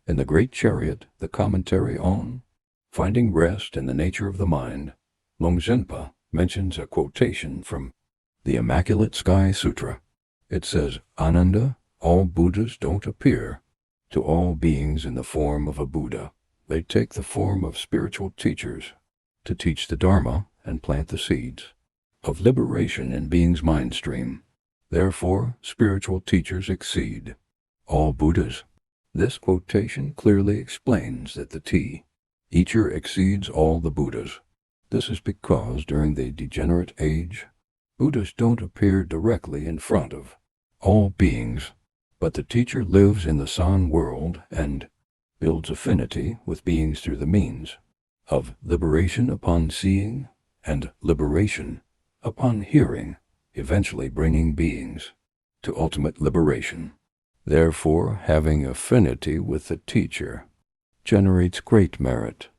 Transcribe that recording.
In the Great Chariot, the commentary on Finding Rest in the Nature of the Mind, Longzhenpa mentions a quotation from the Immaculate Sky Sutra. It says, "Ananda, all Buddhas don't appear to all beings in the form of a Buddha. They take the form of spiritual teachers to teach the Dharma and plant the seeds of liberation in beings' mind stream. Therefore, spiritual teachers exceed all Buddhas." This quotation clearly explains that the teacher exceeds all the Buddhas. This is because during the degenerate age, Buddhas don't appear directly in front of all beings, but the teacher lives in the San world and builds affinity with beings through the means of liberation upon seeing and liberation upon hearing, eventually bringing beings to ultimate liberation. Therefore, having affinity with the teacher generates great merit.